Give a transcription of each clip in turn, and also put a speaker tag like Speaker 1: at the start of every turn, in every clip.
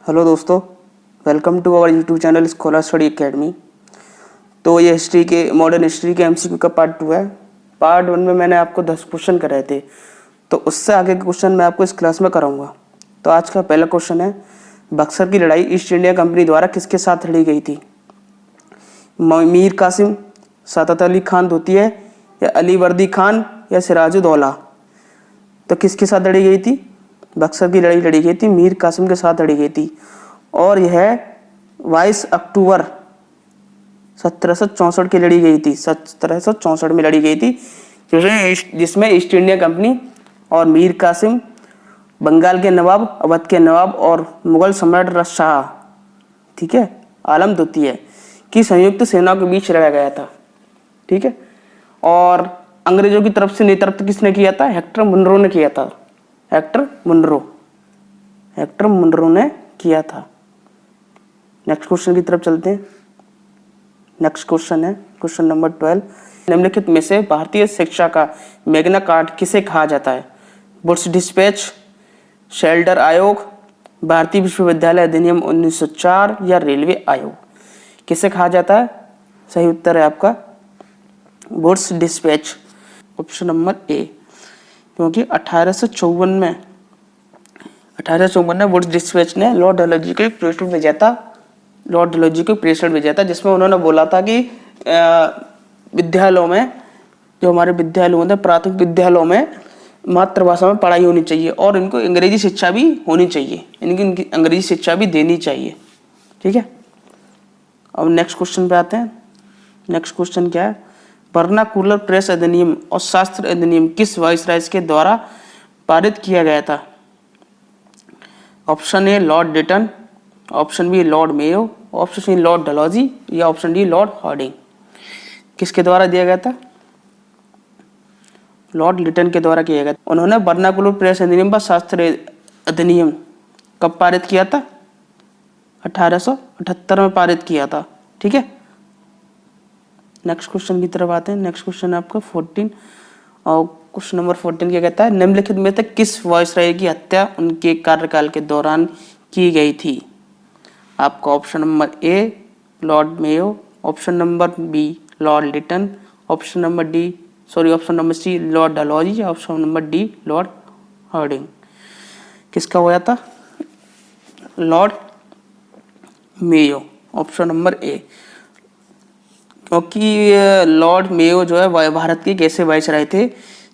Speaker 1: Hello दोस्तों, welcome to our YouTube channel scholar study academy. तो ये हिस्ट्री के मॉडर्न हिस्ट्री के एमसीक्यू का पार्ट 2 है। पार्ट 1 में मैंने आपको 10 क्वेश्चन कराए थे, तो उससे आगे के क्वेश्चन मैं आपको इस क्लास में कराऊंगा। तो आज का पहला क्वेश्चन है, बक्सर की लड़ाई ईस्ट इंडिया कंपनी द्वारा किसके साथ लड़ी गई थी? मीर कासिम, सादत अली खान धोतिया, या अली वर्दी खान, या सिराजुद्दौला? तो किसके साथ लड़ी गई थी? बक्सर की लड़ाई लड़ी गई थी मीर कासिम के साथ लड़ी गई थी, और यह 22 अक्टूबर 1764 की लड़ी गई थी। 1764 में लड़ी गई थी, जिसमें ईस्ट इंडिया कंपनी और मीर कासिम, बंगाल के नवाब, अवध के नवाब और मुगल सम्राट शाह, ठीक है, आलम द्वितीय की संयुक्त सेनाओं के बीच लड़ा गया था। ठीक है, और अंग्रेजों की तरफ से नेतृत्व किसने किया था? हेक्टर मुनरो ने किया था। हेक्टर मुनरो ने किया था। नेक्स्ट क्वेश्चन की तरफ चलते हैं। नेक्स्ट क्वेश्चन है क्वेश्चन नंबर 12। निम्नलिखित में से भारतीय शिक्षा का मैग्ना कार्टा किसे कहा जाता है? वुड्स डिस्पैच, शेल्डर आयोग, भारतीय विश्वविद्यालय अधिनियम 1904, या रेलवे आयोग? किसे कहा जाता है? सही उत्तर है आपका Wood's dispatch, option number A. क्योंकि 1854 में वुड्स डिस्पैच ने लॉर्ड डलहौजी को प्रेषण भेजा था, जिसमें उन्होंने बोला था कि विद्यालयों में, जो हमारे विद्यालय होते हैं, प्राथमिक विद्यालयों में मातृभाषा में पढ़ाई होनी चाहिए और इनको अंग्रेजी शिक्षा भी होनी चाहिए, इनकी अंग्रेजी शिक्षा भी देनी चाहिए। ठीक है, अब नेक्स्ट क्वेश्चन पे आते हैं। नेक्स्ट क्वेश्चन क्या है? वर्नाकुलर प्रेस अधिनियम और शास्त्र अधिनियम किस वाइसराय के द्वारा पारित किया गया था? ऑप्शन ए लॉर्ड डिटन, option B Lord Mayo, option C Lord Dalhousie, या ऑप्शन डी लॉर्ड हार्डिंग? किसके द्वारा दिया गया था? लॉर्ड लिटन के द्वारा किया गया। उन्होंने वर्नाकुलर प्रेस अधिनियम व शास्त्र अधिनियम कब पारित किया था? 1878 में पारित किया था। ठीक है, नेक्स्ट क्वेश्चन की तरफ आते हैं। नेक्स्ट क्वेश्चन है आपका 14, और क्वेश्चन नंबर 14 क्या कहता है? निम्नलिखित में से किस वायसराय की हत्या उनके कार्यकाल के दौरान की गई थी? आपका option number A Lord Mayo, option number B Lord Lytton, option number C Lord Dalhousie, option number D Lord Hardinge? किसका हुआ था? Lord Mayo, option number A. क्योंकि लॉर्ड मेयो जो है भारत के एक ऐसे वायसराय थे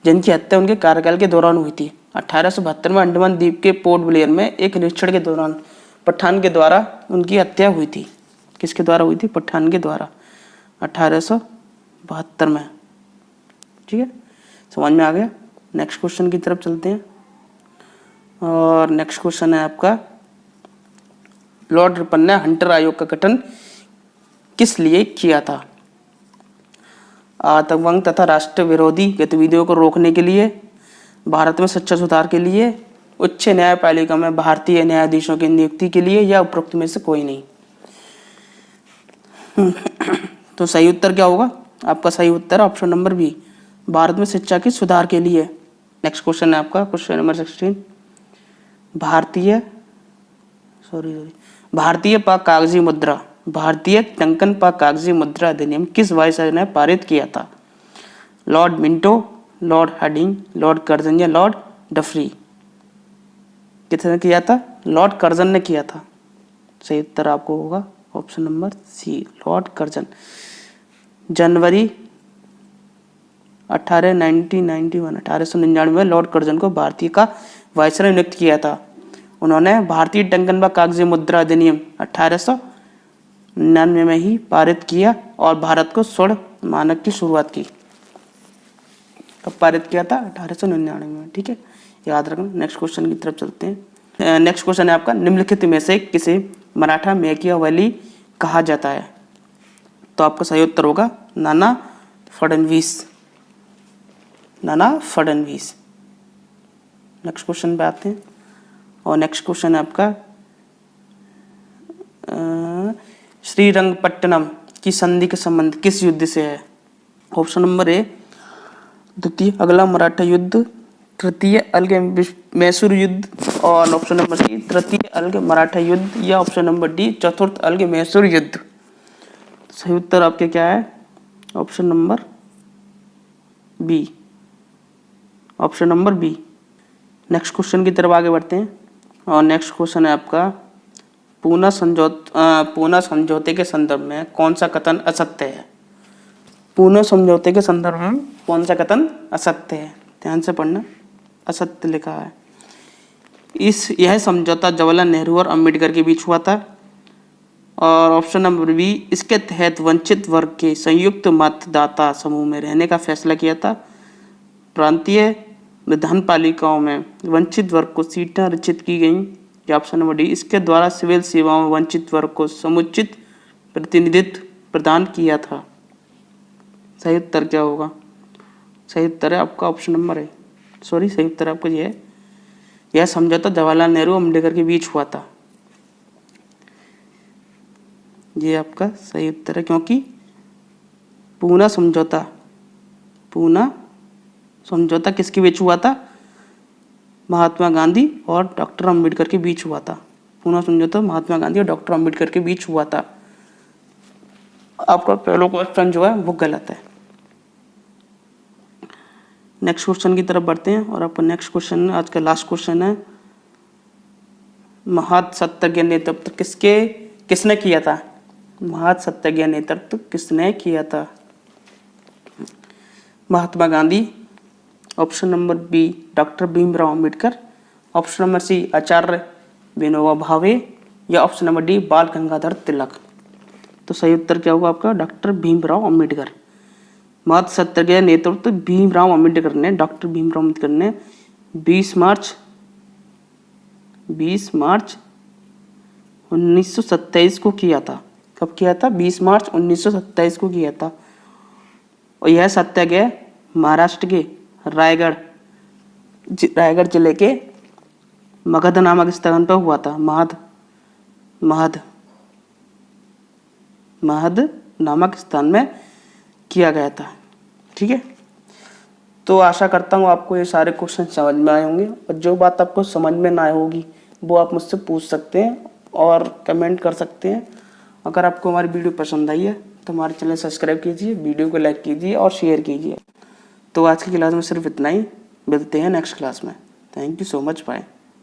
Speaker 1: जिनकी हत्या उनके कार्यकाल के दौरान हुई थी। 1872 में अंडमान द्वीप के पोर्ट ब्लेयर में एक निरीक्षण के दौरान पठान के द्वारा उनकी हत्या हुई थी। किसके द्वारा हुई थी? पठान के द्वारा, 1872 में। ठीक है, समझ में आ गया। नेक्स्ट क्वेश्चन की तरफ चलते हैं, और नेक्स्ट क्वेश्चन है आपका, लॉर्ड रिपन ने हंटर आयोग का गठन किस लिए किया था? आतंकवाद तथा राष्ट्र विरोधी गतिविधियों को रोकने के लिए, भारत में शिक्षा सुधार के लिए, उच्च न्यायपालिका में भारतीय न्यायाधीशों की नियुक्ति के लिए, या उपरोक्त में से कोई नहीं? तो सही उत्तर क्या होगा? आपका सही उत्तर ऑप्शन नंबर बी, भारत में शिक्षा के सुधार के लिए। नेक्स्ट क्वेश्चन है आपका क्वेश्चन नंबर 16। भारतीय पाक कागजी मुद्रा, भारतीय टंकन पाक कागजी मुद्रा अधिनियम किस वायसराय ने पारित किया था? Lord Minto, Lord Hardinge, Lord Curzon, या लॉर्ड डफरी? किसने किया था? लॉर्ड कर्जन ने किया था। सही उत्तर आपको होगा option number C, Lord Curzon. जनवरी 1899 में लॉर्ड कर्जन को भारतीय का वायसराय नियुक्त किया था। उन्होंने भारतीय टंकन व कागजी मुद्रा अधिनियम 1899 में ही पारित किया और भारत को स्वर्ण मानक की शुरुआत की। कब पारित किया था? 1899 में। ठीक है, याद रखना। नेक्स्ट क्वेश्चन की तरफ चलते हैं। नेक्स्ट क्वेश्चन है आपका, निम्नलिखित में से किसे मराठा मैकियावेली कहा जाता है? तो आपका सही उत्तर होगा नाना फडणवीस। नेक्स्ट क्वेश्चन पे आते हैं, और नेक्स्ट क्वेश्चन है आपका, श्रीरंगपट्टनम की संधि का संबंध किस युद्ध से है? ऑप्शन नंबर ए द्वितीय अगला मराठा युद्ध, तृतीय अलग मैसूर युद्ध, और ऑप्शन नंबर सी तृतीय अलग मराठा युद्ध, या ऑप्शन नंबर डी चतुर्थ अलग मैसूर युद्ध। सही उत्तर आपके क्या है? Option number B, option number B. Next question की तरफ आगे बढ़ते हैं, और नेक्स्ट क्वेश्चन है आपका पूना समझौते के संदर्भ में कौन सा कथन असत्य है? पूना समझौते के संदर्भ में कौन सा कथन असत्य है? ध्यान से पढ़ना, असत्य लिखा है। यह समझौता जवाहरलाल नेहरू और अंबेडकर के बीच हुआ था। और ऑप्शन नंबर बी, इसके तहत वंचित वर्ग के संयुक्त मतदाता समूह में रहने का फैसला किया था। प्रांतीय विधान पालिकाओं में वंचित वर्ग को सीटें आरक्षित की गईं। या ऑप्शन नंबर डी, इसके द्वारा सिविल सेवाओं में वंचित वर्ग को समुचित प्रतिनिधित्व प्रदान किया था। सही उत्तर क्या होगा? सही उत्तर है आपका ऑप्शन नंबर है, सॉरी सही उत्तर आपका ये है, यह समझौता जवाहरलाल नेहरू अम्बेडकर के बीच हुआ था। ये आपका सही उत्तर है, क्योंकि पूना समझौता किसके बीच हुआ था? महात्मा गांधी और डॉक्टर अम्बेडकर के बीच हुआ था। पूना समझौता महात्मा गांधी और डॉक्टर अम्बेडकर के बीच हुआ था। आपका पहला क्वेश्चन जो है वो गलत है। नेक्स्ट क्वेश्चन की तरफ बढ़ते हैं, और आपका नेक्स्ट क्वेश्चन आज का लास्ट क्वेश्चन है, महासत्याग्रह नेतृत्व किसने किया था? महासत्याग्रह नेतृत्व किसने किया था? Mahatma Gandhi, option number B doctor Bhimrao Ambedkar, option number C Acharya Vinoba Bhave, या ऑप्शन नंबर डी बाल गंगाधर तिलक। तो सही उत्तर क्या होगा आपका? डॉक्टर भीमराव अंबेडकर। महासत्याग्रह नेतृत्व भीमराव अंबेडकर ने, डॉक्टर भीमराव अंबेडकर ने 20 मार्च 1927 को किया था। कब किया था? 20 मार्च 1927 को किया था। और यह सत्याग्रह महाराष्ट्र के रायगढ़ जिले के मगध नामक स्थान पर हुआ था। महद नामक स्थान में किया गया था। ठीक है, तो आशा करता हूँ आपको ये सारे क्वेश्चन समझ में आए होंगे, और जो बात आपको समझ में ना आए होगी वो आप मुझसे पूछ सकते हैं और कमेंट कर सकते हैं। अगर आपको हमारी वीडियो पसंद आई है तो हमारे चैनल सब्सक्राइब कीजिए, वीडियो को लाइक कीजिए और शेयर कीजिए। तो आज की क्लास में सिर्फ इतना ही, मिलते हैं नेक्स्ट क्लास में। Thank you so much, bye.